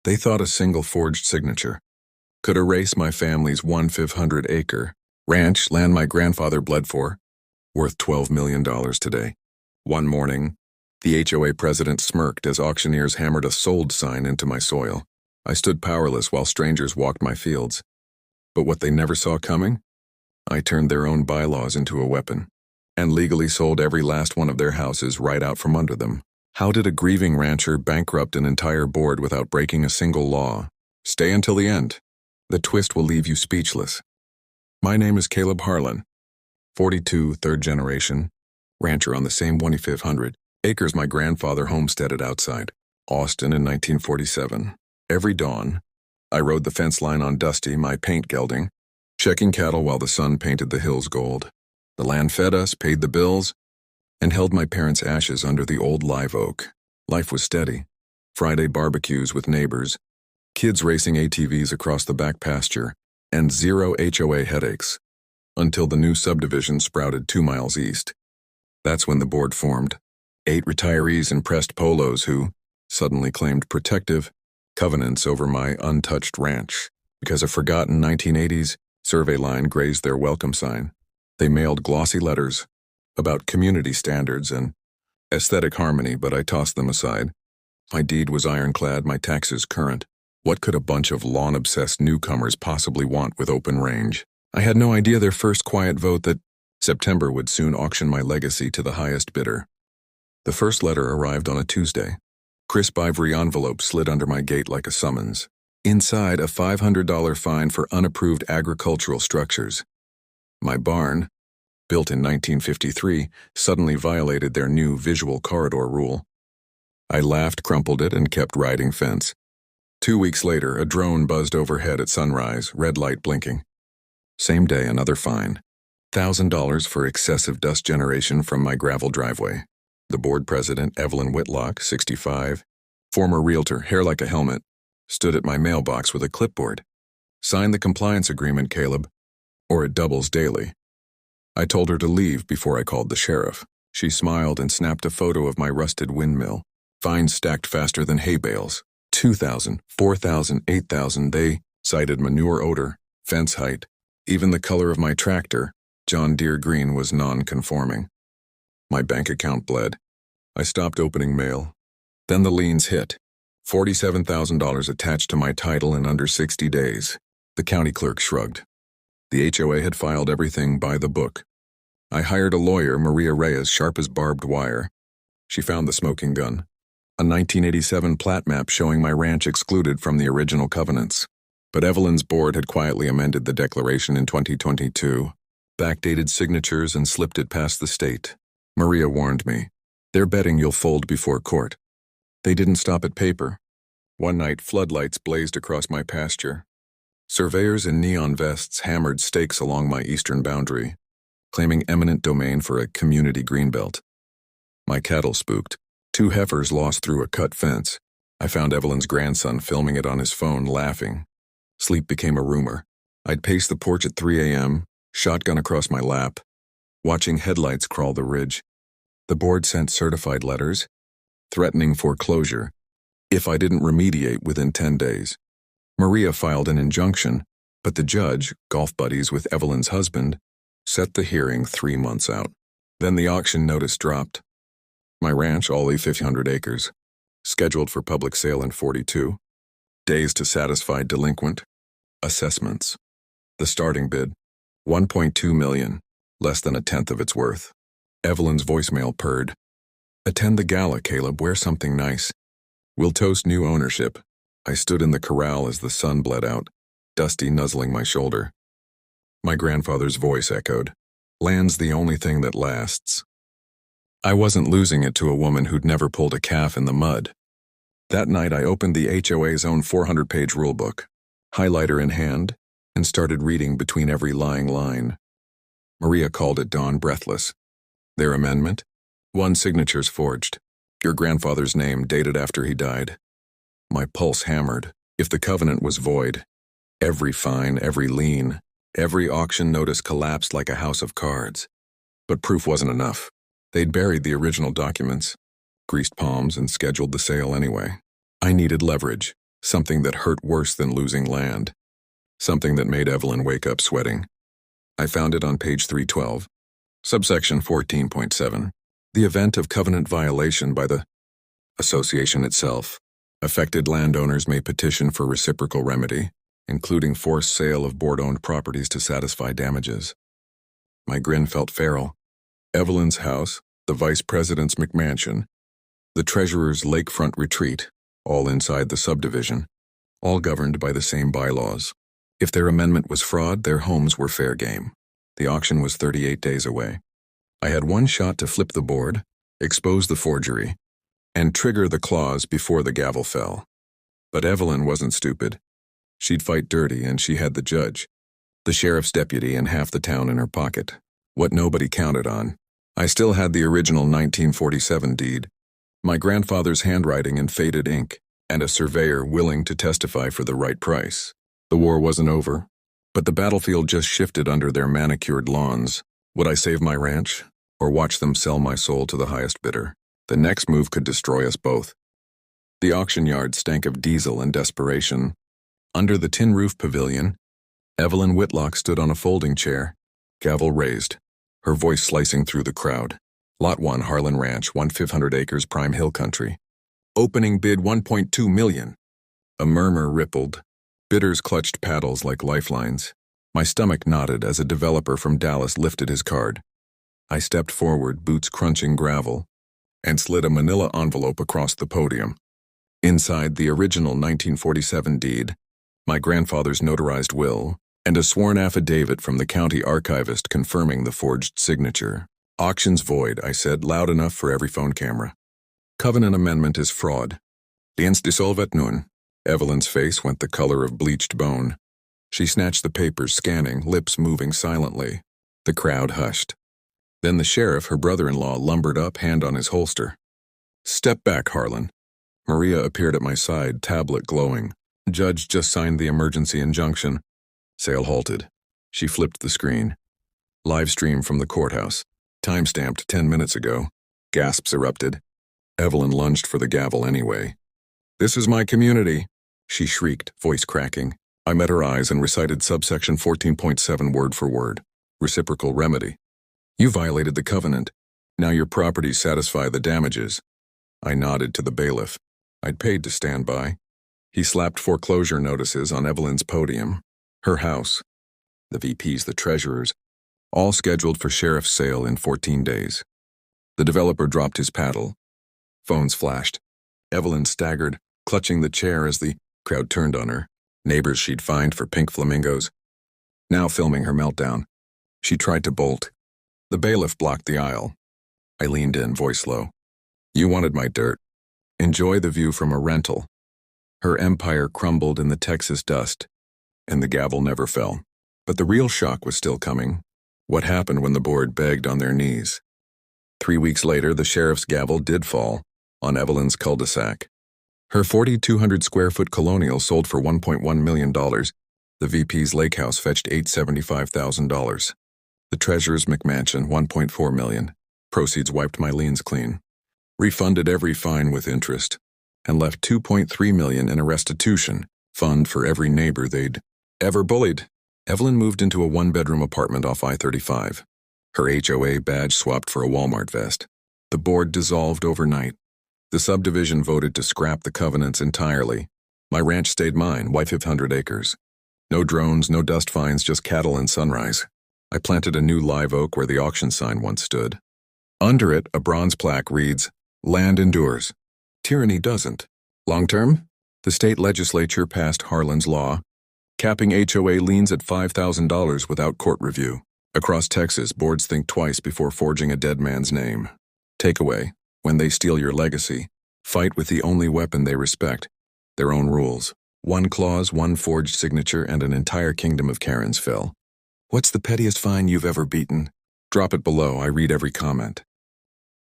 They thought a single forged signature could erase my family's 1,500-acre ranch land my grandfather bled for, worth $12 million today. One morning, the HOA president smirked as auctioneers hammered a sold sign into my soil. I stood powerless while strangers walked my fields. But what they never saw coming? I turned their own bylaws into a weapon and legally sold every last one of their houses right out from under them. How did a grieving rancher bankrupt an entire board without breaking a single law? Stay until the end. The twist will leave you speechless. My name is Caleb Harlan, 42, third generation, rancher on the same 2,500 acres my grandfather homesteaded outside Austin in 1947. Every dawn, I rode the fence line on Dusty, my paint gelding, checking cattle while the sun painted the hills gold. The land fed us, paid the bills, and held my parents' ashes under the old live oak. Life was steady. Friday barbecues with neighbors, kids racing ATVs across the back pasture, and zero HOA headaches, until the new subdivision sprouted 2 miles east. That's when the board formed. 8 retirees in pressed polos who suddenly claimed protective covenants over my untouched ranch. Because a forgotten 1980s survey line grazed their welcome sign, they mailed glossy letters about community standards and aesthetic harmony, but I tossed them aside. My deed was ironclad, my taxes current. What could a bunch of lawn-obsessed newcomers possibly want with open range? I had no idea their first quiet vote that September would soon auction my legacy to the highest bidder. The first letter arrived on a Tuesday. Crisp ivory envelope slid under my gate like a summons. Inside, a $500 fine for unapproved agricultural structures. My barn, built in 1953, suddenly violated their new visual corridor rule. I laughed, crumpled it, and kept riding fence. 2 weeks later, a drone buzzed overhead at sunrise, red light blinking. Same day, another fine. $1,000 for excessive dust generation from my gravel driveway. The board president, Evelyn Whitlock, 65, former realtor, hair like a helmet, stood at my mailbox with a clipboard. Sign the compliance agreement, Caleb, or it doubles daily. I told her to leave before I called the sheriff. She smiled and snapped a photo of my rusted windmill. Fines stacked faster than hay bales. 2,000, 4,000, 8,000. They cited manure odor, fence height. Even the color of my tractor, John Deere green, was non-conforming. My bank account bled. I stopped opening mail. Then the liens hit. $47,000 attached to my title in under 60 days. The county clerk shrugged. The HOA had filed everything by the book. I hired a lawyer, Maria Reyes, sharp as barbed wire. She found the smoking gun. A 1987 plat map showing my ranch excluded from the original covenants. But Evelyn's board had quietly amended the declaration in 2022, backdated signatures and slipped it past the state. Maria warned me. They're betting you'll fold before court. They didn't stop at paper. One night, floodlights blazed across my pasture. Surveyors in neon vests hammered stakes along my eastern boundary, claiming eminent domain for a community greenbelt. My cattle spooked. 2 heifers lost through a cut fence. I found Evelyn's grandson filming it on his phone, laughing. Sleep became a rumor. I'd pace the porch at 3 a.m., shotgun across my lap, watching headlights crawl the ridge. The board sent certified letters, threatening foreclosure if I didn't remediate within 10 days. Maria filed an injunction, but the judge, golf buddies with Evelyn's husband, set the hearing 3 months out. Then the auction notice dropped. My ranch, all 1,500 acres, scheduled for public sale in 42. Days to satisfy delinquent. Assessments. The starting bid, $1.2 million, less than a tenth of its worth. Evelyn's voicemail purred. Attend the gala, Caleb, wear something nice. We'll toast new ownership. I stood in the corral as the sun bled out, Dusty nuzzling my shoulder. My grandfather's voice echoed. Land's the only thing that lasts. I wasn't losing it to a woman who'd never pulled a calf in the mud. That night I opened the HOA's own 400-page rulebook, highlighter in hand, and started reading between every lying line. Maria called at dawn, breathless. Their amendment? 1 signature's forged. Your grandfather's name dated after he died. My pulse hammered. If the covenant was void, every fine, every lien, every auction notice collapsed like a house of cards. But proof wasn't enough. They'd buried the original documents, greased palms, and scheduled the sale anyway. I needed leverage. Something that hurt worse than losing land. Something that made Evelyn wake up sweating. I found it on page 312, subsection 14.7. The event of covenant violation by the association itself. Affected landowners may petition for reciprocal remedy, including forced sale of board-owned properties to satisfy damages. My grin felt feral. Evelyn's house, the vice president's McMansion, the treasurer's lakefront retreat, all inside the subdivision, all governed by the same bylaws. If their amendment was fraud, their homes were fair game. The auction was 38 days away. I had one shot to flip the board, expose the forgery, and trigger the clause before the gavel fell. But Evelyn wasn't stupid. She'd fight dirty, and she had the judge, the sheriff's deputy, and half the town in her pocket. What nobody counted on. I still had the original 1947 deed, my grandfather's handwriting in faded ink, and a surveyor willing to testify for the right price. The war wasn't over, but the battlefield just shifted under their manicured lawns. Would I save my ranch, or watch them sell my soul to the highest bidder? The next move could destroy us both. The auction yard stank of diesel and desperation. Under the tin roof pavilion, Evelyn Whitlock stood on a folding chair, gavel raised, her voice slicing through the crowd. Lot 1, Harlan Ranch, 1/500 acres, prime hill country. Opening bid $1.2 million. A murmur rippled. Bidders clutched paddles like lifelines. My stomach knotted as a developer from Dallas lifted his card. I stepped forward, boots crunching gravel, and slid a manila envelope across the podium. Inside, the original 1947 deed, my grandfather's notarized will, and a sworn affidavit from the county archivist confirming the forged signature. Auction's void, I said, loud enough for every phone camera. Covenant amendment is fraud. Diens dissolvet nun. Evelyn's face went the color of bleached bone. She snatched the papers, scanning, lips moving silently. The crowd hushed. Then the sheriff, her brother-in-law, lumbered up, hand on his holster. Step back, Harlan. Maria appeared at my side, tablet glowing. Judge just signed the emergency injunction. Sale halted. She flipped the screen. Live stream from the courthouse. Time-stamped 10 minutes ago. Gasps erupted. Evelyn lunged for the gavel anyway. This is my community, she shrieked, voice cracking. I met her eyes and recited subsection 14.7 word for word. Reciprocal remedy. You violated the covenant. Now your properties satisfy the damages. I nodded to the bailiff. I'd paid to stand by. He slapped foreclosure notices on Evelyn's podium. Her house, the VP's, the treasurer's, all scheduled for sheriff's sale in 14 days. The developer dropped his paddle. Phones flashed. Evelyn staggered, clutching the chair as the crowd turned on her. Neighbors she'd fined for pink flamingos. Now filming her meltdown. She tried to bolt. The bailiff blocked the aisle. I leaned in, voice low. You wanted my dirt. Enjoy the view from a rental. Her empire crumbled in the Texas dust, and the gavel never fell. But the real shock was still coming. What happened when the board begged on their knees? 3 weeks later, the sheriff's gavel did fall on Evelyn's cul-de-sac. Her 4,200 square foot colonial sold for $1.1 million. The VP's lake house fetched $875,000. The treasurer's McMansion, $1.4 million. Proceeds wiped my liens clean. Refunded every fine with interest, and left $2.3 million in a restitution fund for every neighbor they'd ever bullied. Evelyn moved into a one-bedroom apartment off I-35. Her HOA badge swapped for a Walmart vest. The board dissolved overnight. The subdivision voted to scrap the covenants entirely. My ranch stayed mine, 1/500 acres. No drones, no dust fines, just cattle and sunrise. I planted a new live oak where the auction sign once stood. Under it, a bronze plaque reads, Land endures. Tyranny doesn't. Long term, the state legislature passed Harlan's law, capping HOA liens at $5,000 without court review. Across Texas, boards think twice before forging a dead man's name. Takeaway, when they steal your legacy, fight with the only weapon they respect, their own rules. One clause, one forged signature, and an entire kingdom of Karens fell. What's the pettiest fine you've ever beaten? Drop it below, I read every comment.